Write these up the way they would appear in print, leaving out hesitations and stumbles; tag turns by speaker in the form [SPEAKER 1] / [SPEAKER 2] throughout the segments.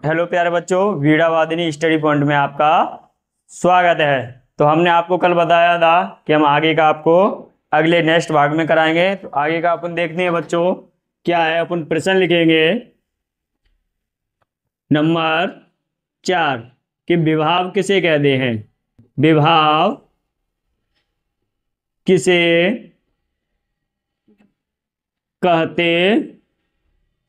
[SPEAKER 1] Hello प्यारे बच्चों, वीणावादिनी study point में आपका स्वागत है। तो हमने आपको कल बताया था कि हम आगे का आपको अगले नेक्स्ट भाग में कराएंगे। तो आगे का अपन देखते हैं बच्चों, क्या है। अपन प्रश्न लिखेंगे नंबर 4 कि विभाव किसे कहते हैं। विभाव किसे कहते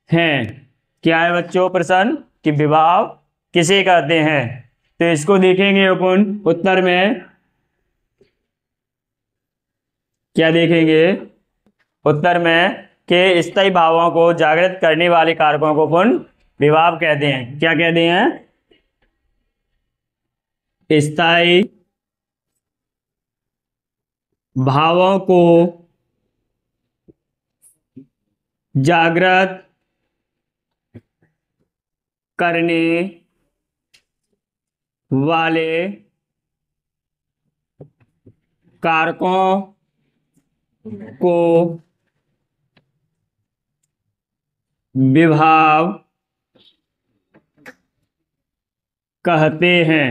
[SPEAKER 1] हैं। क्या है बच्चों प्रश्न कि विभाव किसे कहते हैं। तो इसको देखेंगे अपन उत्तर में। क्या देखेंगे उत्तर में कि स्थायी भावों को जागृत करने वाले कारकों को अपन विभाव कहते हैं। क्या कहते हैं? स्थायी भावों को जागृत करने वाले कारकों को विभाव कहते हैं।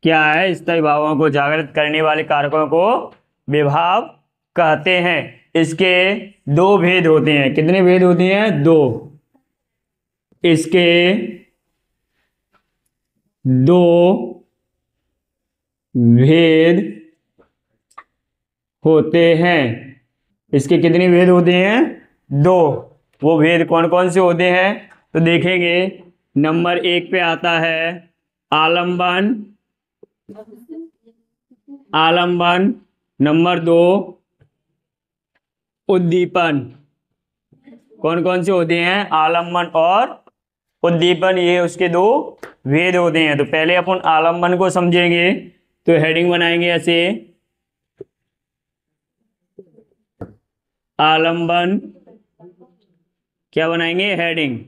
[SPEAKER 1] क्या है? स्थायी भावों को जागृत करने वाले कारकों को विभाव कहते हैं। इसके दो भेद होते हैं। कितने भेद होते हैं? दो। इसके दो भेद होते हैं। इसके कितने भेद होते हैं? दो। वो भेद कौन कौन से होते हैं तो देखेंगे। नंबर 1 पे आता है आलंबन। आलंबन। नंबर 2 उद्दीपन। कौन कौन से होते हैं? आलंबन और उद्दीपन। ये उसके दो भेद होते हैं। तो पहले अपन आलंबन को समझेंगे। तो हेडिंग बनाएंगे ऐसे, आलंबन। क्या बनाएंगे? हेडिंग।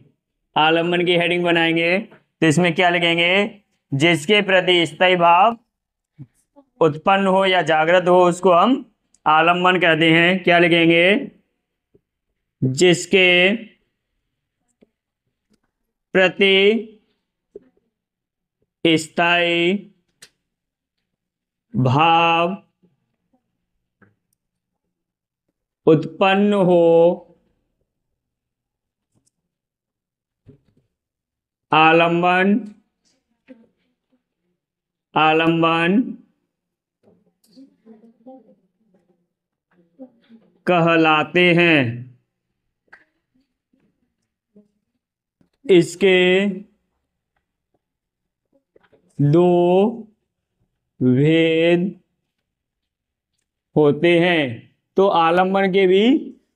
[SPEAKER 1] आलंबन की हेडिंग बनाएंगे तो इसमें क्या लिखेंगे? जिसके प्रति स्थायी भाव उत्पन्न हो या जागृत हो उसको हम आलंबन कहते हैं। क्या लिखेंगे? जिसके प्रति स्थायी भाव उत्पन्न हो आलंबन। आलंबन कहलाते हैं। इसके दो भेद होते हैं। तो आलंबन के भी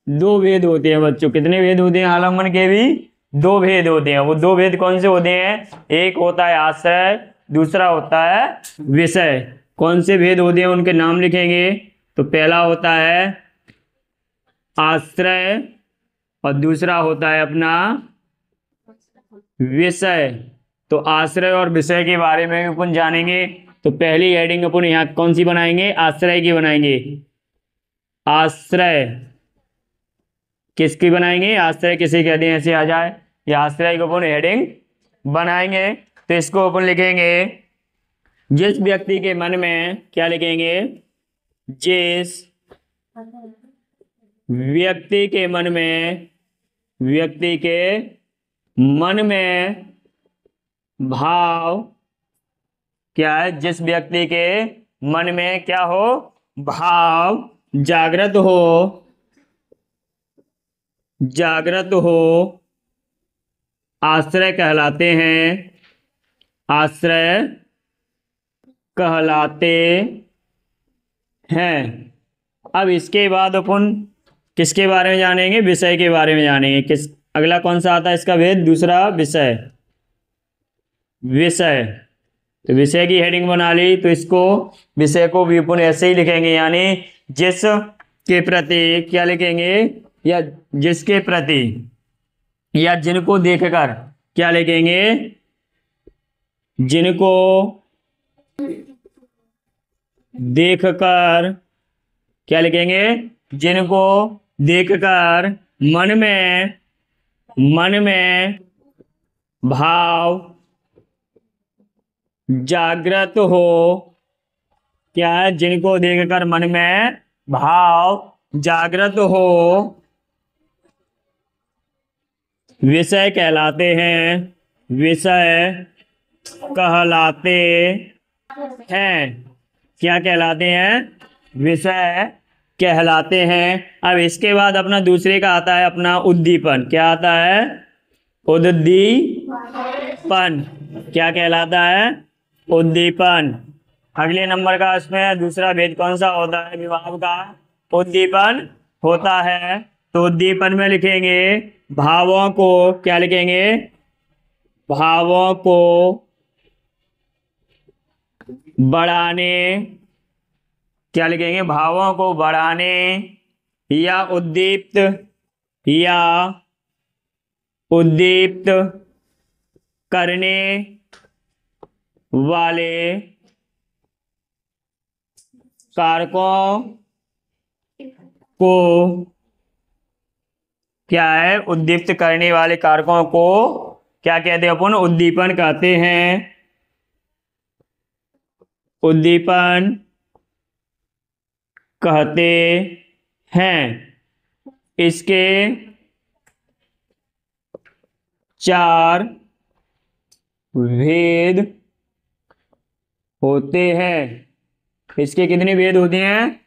[SPEAKER 1] दो भेद होते हैं बच्चों। कितने भेद होते हैं? आलंबन के भी दो भेद होते हैं। वो दो भेद कौन से होते हैं? एक होता है आश्रय, दूसरा होता है विषय। कौन से भेद होते हैं उनके नाम लिखेंगे। तो पहला होता है आश्रय और दूसरा होता है अपना विषय। तो आश्रय और विषय के बारे में अपन जानेंगे। तो पहली हेडिंग अपन यहाँ कौन सी बनाएंगे? आश्रय की बनाएंगे। आश्रय किसकी बनाएंगे? आश्रय किसे कहते हैं ऐसे आ जाए। ये आश्रय को अपन हेडिंग बनाएंगे। तो इसको अपन लिखेंगे जिस व्यक्ति के मन में। क्या लिखेंगे? जिस व्यक्ति के मन में, व्यक्ति के मन में भाव। क्या है? जिस व्यक्ति के मन में क्या हो? भाव जागृत हो। जागृत हो आश्रय कहलाते हैं। आश्रय कहलाते हैं। अब इसके बाद अपन किसके बारे में जानेंगे? विषय के बारे में जानेंगे। किस अगला कौन सा आता है इसका भेद? दूसरा विषय। विषय। तो विषय की हेडिंग बना ली। तो इसको विषय को भी अपन ऐसे ही लिखेंगे, यानी जिस के प्रति। क्या लिखेंगे? या जिसके प्रति या जिनको देखकर। क्या लिखेंगे? जिनको देखकर। क्या लिखेंगे? जिनको देखकर मन में भाव जागृत हो, क्या है, जिनको देखकर मन में भाव जागृत हो, विषय कहलाते हैं, विषय कहलाते हैं। क्या कहलाते हैं? विषय कहलाते हैं। अब इसके बाद अपना दूसरे का आता है अपना उद्दीपन। क्या आता है? उद्दीपन। क्या कहलाता है? उद्दीपन। अगले नंबर का इसमें दूसरा भेद कौन सा होता है? विभाव का उद्दीपन होता है। तो उद्दीपन में लिखेंगे भावों को, क्या लिखेंगे? भावों को बढ़ाने, क्या लिखेंगे? भावों को बढ़ाने या उद्दीप्त करने वाले कारकों को, क्या है? उद्दीप्त करने वाले कारकों को क्या कहते हैं? अपन उद्दीपन कहते हैं। उद्दीपन कहते हैं। इसके 4 भेद होते हैं। इसके कितने भेद होते हैं?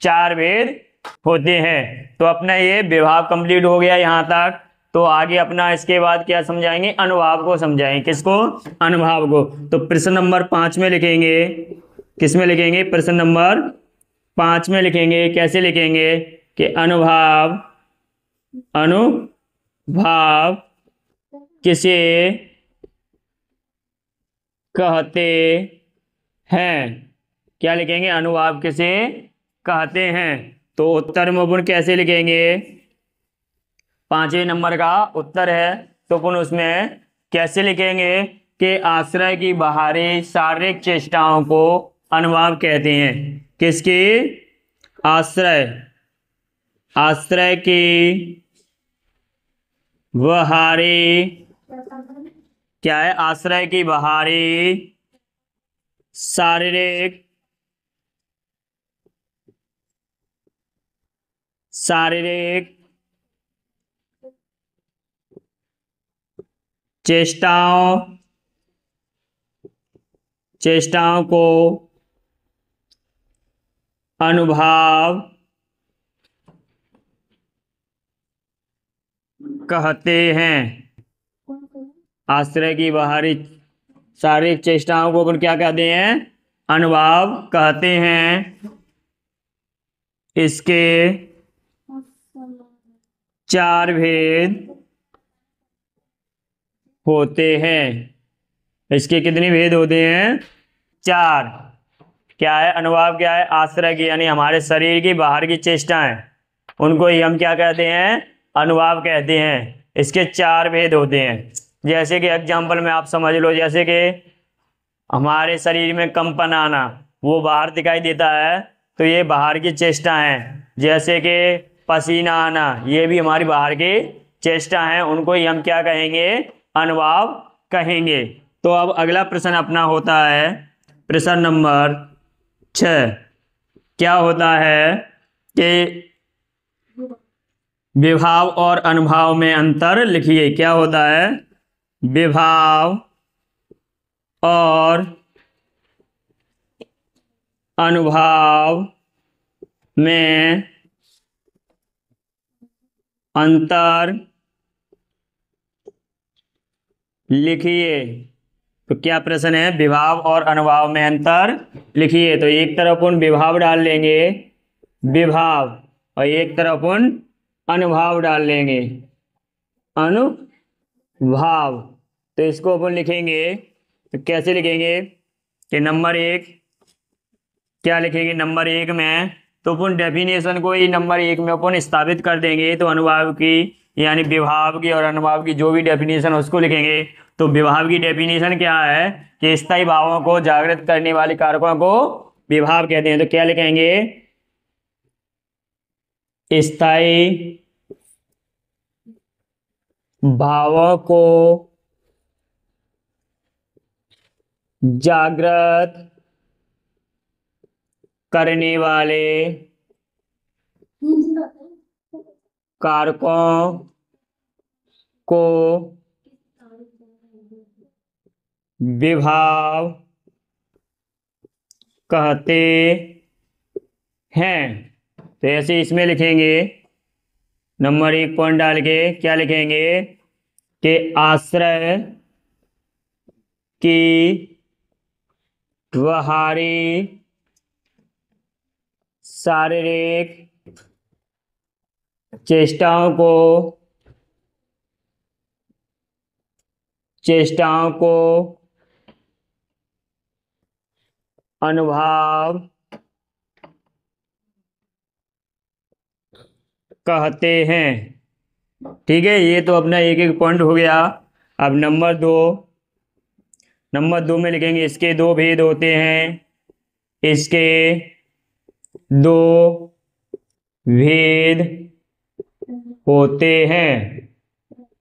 [SPEAKER 1] 4 भेद होते हैं। तो अपना ये विभाव कंप्लीट हो गया यहां तक। तो आगे अपना इसके बाद क्या समझाएंगे? अनुभाव को समझाएंगे। किसको? अनुभाव को। तो प्रश्न नंबर 5 में लिखेंगे। किस में लिखेंगे? प्रश्न नंबर 5 में लिखेंगे। कैसे लिखेंगे? कि अनुभाव किसे कहते हैं? क्या लिखेंगे? अनुभाव किसे कहते हैं? तो उत्तर में अपन कैसे लिखेंगे? 5वें नंबर का उत्तर है, तो अपन उसमें कैसे लिखेंगे कि आश्रय की बाहरी शारीरिक चेष्टाओं को अनुभाव कहते हैं। किसकी? आश्रय की बाहरी, क्या है? आश्रय की बाहरी शारीरिक चेष्टाओं को अनुभाव कहते हैं। आश्रय की बाहरी शारीरिक चेष्टाओं को अपन क्या कहते हैं? अनुभाव कहते हैं। इसके 4 भेद होते हैं। इसके कितने भेद होते हैं? 4। क्या है? अनुभाव क्या है? आश्रय की, यानी हमारे शरीर की बाहर की चेष्टाएं, उनको ही हम क्या कहते हैं? अनुभाव कहते हैं। इसके 4 भेद होते हैं। जैसे कि एग्जाम्पल में आप समझ लो, जैसे कि हमारे शरीर में कंपन आना, वो बाहर दिखाई देता है, तो ये बाहर की चेष्टा है। जैसे कि पसीना आना, ये भी हमारी बाहर की चेष्टा है, उनको ही हम क्या कहेंगे? अनुभाव कहेंगे। तो अब अगला प्रश्न अपना होता है प्रश्न नंबर 6। क्या होता है कि विभाव और अनुभाव में अंतर लिखिए। क्या होता है? विभाव और अनुभाव में अंतर लिखिए। तो क्या प्रश्न है? विभाव और अनुभाव में अंतर लिखिए। तो एक तरफ उन विभाव डाल लेंगे, विभाव, और एक तरफ उन अनुभाव डाल लेंगे, अनुभाव। तो इसको अपन लिखेंगे, तो कैसे लिखेंगे कि नंबर 1, क्या लिखेंगे? नंबर 1 में तो अपन डेफिनेशन को ही नंबर 1 में अपन स्थापित कर देंगे। तो अनुभाव की, यानी विभाव की और अनुभाव की जो भी डेफिनेशन उसको लिखेंगे। तो विभाव की डेफिनेशन क्या है कि स्थायी भावों को जागृत करने वाले कारकों को विभाव कहते हैं। तो क्या लिखेंगे? स्थायी भावों को जागृत करने वाले कारकों को विभाव कहते हैं। तो ऐसे इसमें लिखेंगे, नंबर 1 पॉइंट डाल के क्या लिखेंगे कि आश्रय की बाहरी शारीरिक चेष्टाओं को अनुभाव कहते हैं। ठीक है, ये तो अपना एक एक पॉइंट हो गया। अब नंबर दो में लिखेंगे इसके दो भेद होते हैं, इसके दो भेद होते हैं।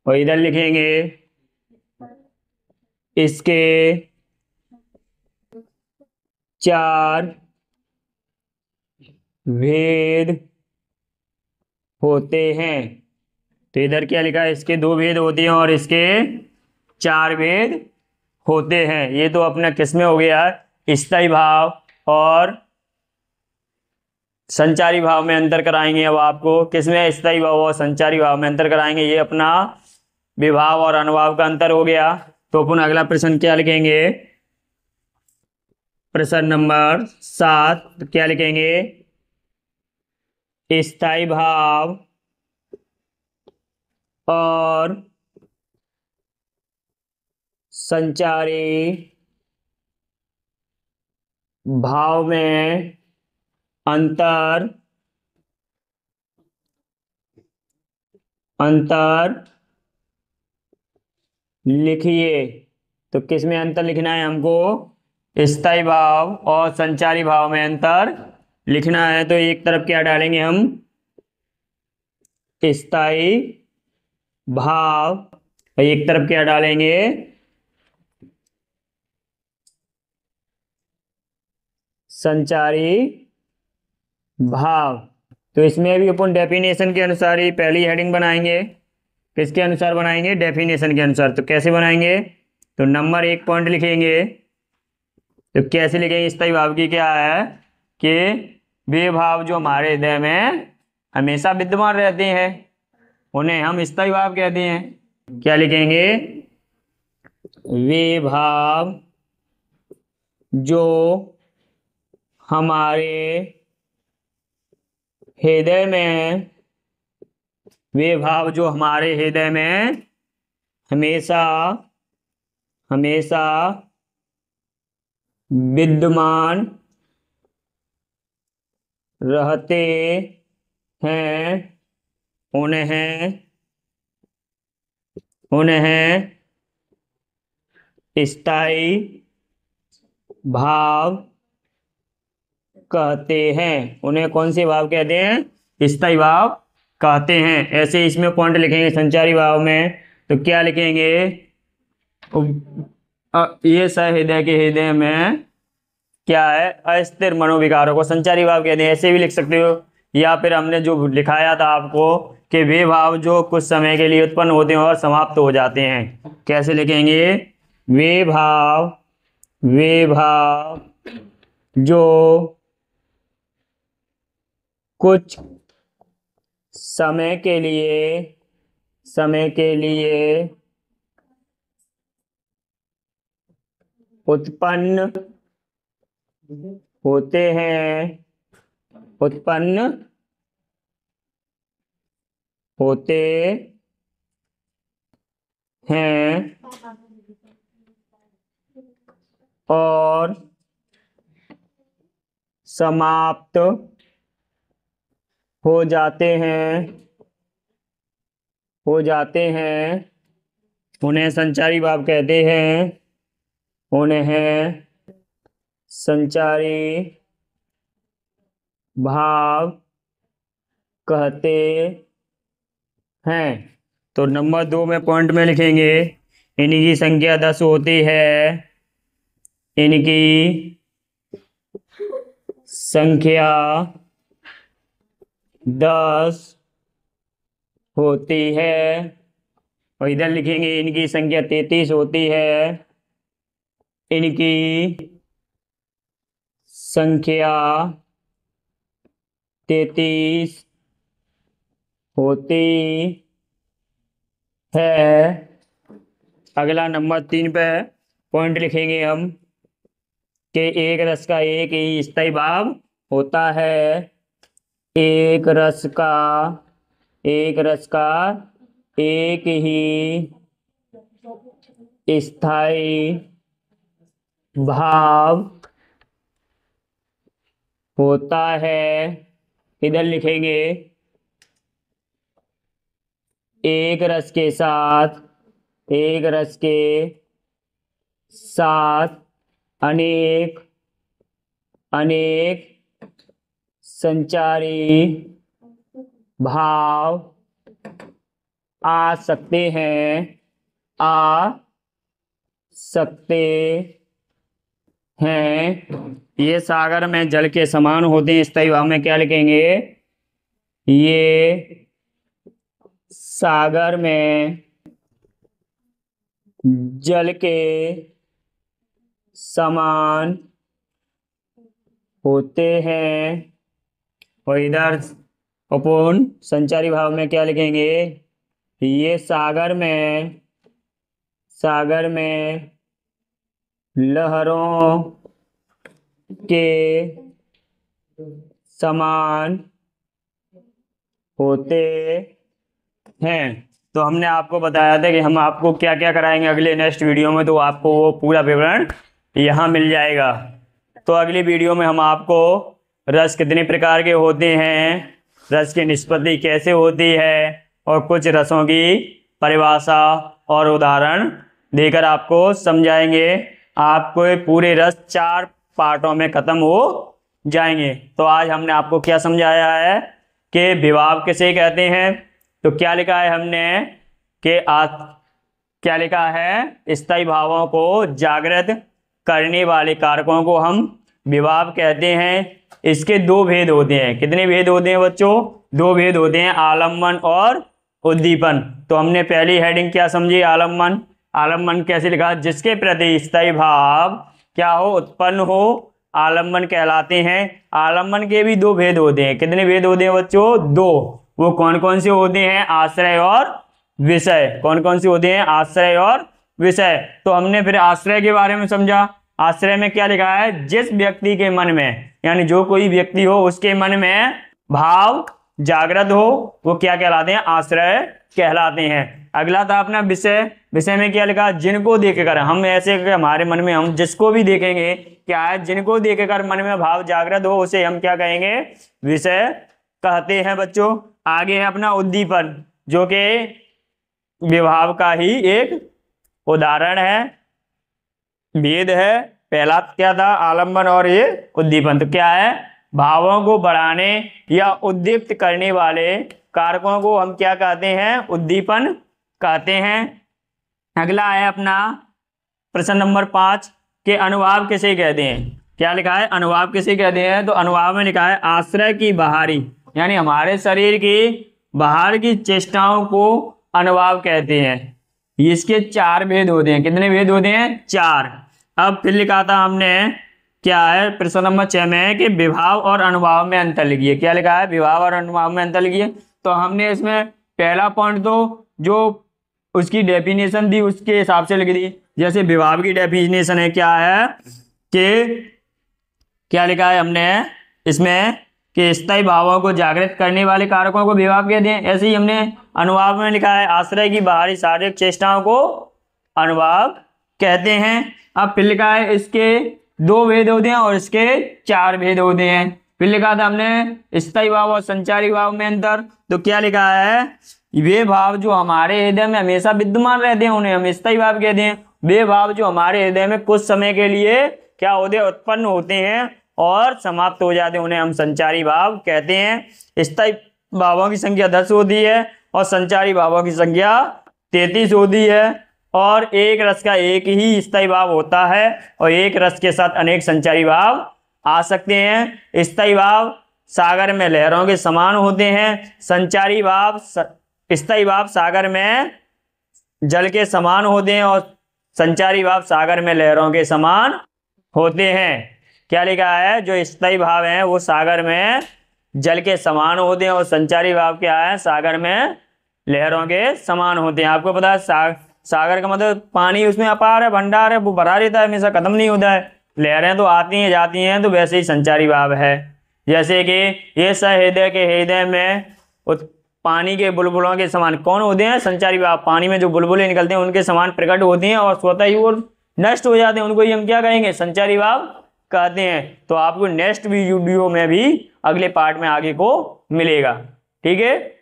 [SPEAKER 1] और इधर लिखेंगे इसके 4 भेद होते हैं। तो इधर क्या लिखा है, इसके 2 भेद होते हैं और इसके 4 भेद होते हैं। ये तो अपना किसमें हो गया, स्थायी भाव और संचारी भाव में अंतर कराएंगे। अब आपको किसमें स्थायी भाव और संचारी भाव में अंतर कराएंगे, ये अपना विभाव और अनुभाव का अंतर हो गया। तो अपन अगला प्रश्न क्या लिखेंगे, प्रश्न नंबर 7 क्या लिखेंगे, स्थायी भाव और संचारी भाव में अंतर लिखिए। तो किस में अंतर लिखना है हमको, स्थायी भाव और संचारी भाव में अंतर लिखना है। तो एक तरफ क्या डालेंगे हम, स्थायी भाव, और एक तरफ क्या डालेंगे, संचारी भाव। तो इसमें भी अपन डेफिनेशन के अनुसार ही पहली हेडिंग बनाएंगे। किसके अनुसार बनाएंगे, डेफिनेशन के अनुसार। तो कैसे बनाएंगे, तो नंबर 1 पॉइंट लिखेंगे। तो कैसे लिखेंगे, स्थायी भाव की क्या है कि वे भाव जो हमारे हृदय में हमेशा विद्यमान रहते हैं उन्हें हम स्थायी भाव कहते हैं। क्या लिखेंगे, वे भाव जो हमारे हृदय में हमेशा विद्यमान रहते हैं उन्हें स्थायी भाव कहते हैं। उन्हें कौन से भाव कहते हैं, स्थायी भाव कहते हैं। ऐसे इसमें पॉइंट लिखेंगे संचारी भाव में। तो क्या लिखेंगे, ये सहृदय के हृदय में क्या है, अस्थिर मनोविकारों को संचारी भाव कहते हैं। ऐसे भी लिख सकते हो, या फिर हमने जो लिखाया था आपको कि वे भाव जो कुछ समय के लिए उत्पन्न होते हैं और समाप्त हो जाते हैं। कैसे लिखेंगे, वे भाव जो कुछ समय के लिए उत्पन्न होते हैं और समाप्त हो जाते हैं उन्हें संचारी भाव कहते हैं। उन्हें संचारी भाव कहते हैं। तो नंबर 2 में पॉइंट में लिखेंगे, इन्हीं की संख्या 10 होती है, इनकी संख्या 10 होती है। और इधर लिखेंगे इनकी संख्या 33 होती है। इनकी संख्या 33 होती है। अगला नंबर 3 पे पॉइंट लिखेंगे हम कि एक रस का एक ही स्थायी भाव होता है। एक रस का एक ही स्थायी भाव होता है। इधर लिखेंगे एक रस के साथ अनेक संचारी भाव आ सकते हैं। ये सागर में जल के समान होते हैं। स्थायी भाव में क्या लिखेंगे? ये सागर में जल के समान होते हैं। और इधर अपूर्ण संचारी भाव में क्या लिखेंगे? ये सागर में लहरों के समान होते हैं। तो हमने आपको बताया था कि हम आपको क्या क्या कराएंगे अगले नेक्स्ट वीडियो में, तो आपको वो पूरा विवरण यहाँ मिल जाएगा। तो अगली वीडियो में हम आपको रस कितने प्रकार के होते हैं, रस की निष्पत्ति कैसे होती है, और कुछ रसों की परिभाषा और उदाहरण देकर आपको समझाएंगे। आपको पूरे रस 4 पार्टों में खत्म हो जाएंगे। तो आज हमने आपको क्या समझाया है कि विभाव किसे कहते हैं। तो क्या लिखा है हमने कि क्या लिखा है? स्थायी भावों को जागृत करने वाले कारकों को हम विभाव कहते हैं। इसके 2 भेद होते हैं। कितने भेद होते हैं बच्चों? 2 भेद होते हैं, आलम्बन और उद्दीपन। तो हमने पहली हेडिंग क्या समझी? आलम्बन कैसे लिखा? जिसके प्रति स्थायी भाव क्या हो? उत्पन्न हो, आलम्बन कहलाते हैं। आलम्बन के भी 2 भेद होते हैं। कितने भेद होते हैं बच्चों? 2। वो कौन कौन से होते हैं? आश्रय और विषय। कौन कौन से होते हैं? आश्रय और विषय। तो हमने फिर आश्रय के बारे में समझा। आश्रय में क्या लिखा है? जिस व्यक्ति के मन में, यानी जो कोई व्यक्ति हो उसके मन में भाव जागृत हो, वो क्या कहलाते हैं? आश्रय कहलाते हैं। अगला था अपना विषय। विषय में क्या लिखा? जिनको देखकर हम ऐसे हमारे मन में हम जिसको भी देखेंगे क्या है? जिनको देखकर मन में भाव जागृत हो उसे हम क्या कहेंगे? विषय कहते हैं बच्चों। आगे है अपना उद्दीपन, जो कि विभाव का ही एक उदाहरण है, भेद है। पहला क्या था? आलम्बन और ये उद्दीपन। तो क्या है? भावों को बढ़ाने या उद्दीप्त करने वाले कारकों को हम क्या कहते हैं? उद्दीपन कहते हैं। अगला है अपना प्रश्न नंबर 5 के अनुभाव किसे कहते हैं। क्या लिखा है? अनुभाव किसे कहते हैं? तो अनुभाव में लिखा है आश्रय की बाहरी, यानी हमारे शरीर की बाहर की चेष्टाओं को अनुभाव कहते हैं। इसके 4 भेद होते हैं। कितने भेद होते हैं? 4। अब फिर लिखा था हमने क्या है प्रश्न नंबर 6 में कि विभाव और अनुभाव में अंतर लिखिए। क्या लिखा है? विभाव और अनुभाव में अंतर लिखिए। तो हमने इसमें पहला पॉइंट तो जो उसकी डेफिनेशन दी उसके हिसाब से लिख दी। जैसे विभाव की डेफिनेशन है क्या है कि क्या लिखा है हमने इसमें कि स्थायी भावों को जागृत करने वाले कारकों को विभाव कहते हैं। ऐसे ही हमने अनुभाव में लिखा है आश्रय की बाहरी शारीरिक चेष्टाओं को अनुभाव कहते हैं। अब फिर लिखा है इसके 2 भेद होते हैं और इसके 4 भेद होते हैं। फिर लिखा था हमने स्थायी भाव और संचारी भाव में अंतर। तो क्या लिखा है? वे भाव जो हमारे हृदय में हमेशा विद्यमान रहते हैं उन्हें हम स्थायी भाव कहते हैं। वे भाव जो हमारे हृदय में कुछ समय के लिए क्या होते हैं? उत्पन्न होते हैं और समाप्त हो जाते हैं, उन्हें हम संचारी भाव कहते हैं। स्थायी भावों की संख्या 10 होती है और संचारी भावों की संख्या 33 होती है। और एक रस का एक ही स्थायी भाव होता है और एक रस के साथ अनेक संचारी भाव आ सकते हैं। स्थायी भाव सागर में लहरों के समान होते हैं, संचारी भाव स्थायी भाव सागर में जल के समान होते हैं और संचारी भाव सागर में लहरों के समान होते हैं। क्या लिखा है? जो स्थायी भाव हैं वो सागर में जल के समान होते हैं और संचारी भाव क्या है? सागर में लहरों के समान होते हैं। आपको पता है सागर का मतलब पानी उसमें अपार है, भंडार है, वो भरा रहता है, हमेशा खत्म नहीं होता है। लहरें तो आती हैं जाती हैं, तो वैसे ही संचारी भाव है। जैसे कि ये सहृदय के हृदय में पानी के बुलबुलों के समान कौन होते हैं? संचारी भाव। पानी में जो बुलबुले निकलते हैं उनके समान प्रकट होती हैं और स्वतः ही वो नष्ट हो जाते हैं, उनको ही हम क्या कहेंगे? संचारी भाव कहते हैं। तो आपको नेक्स्ट वीडियो में भी अगले पार्ट में आगे को मिलेगा। ठीक है।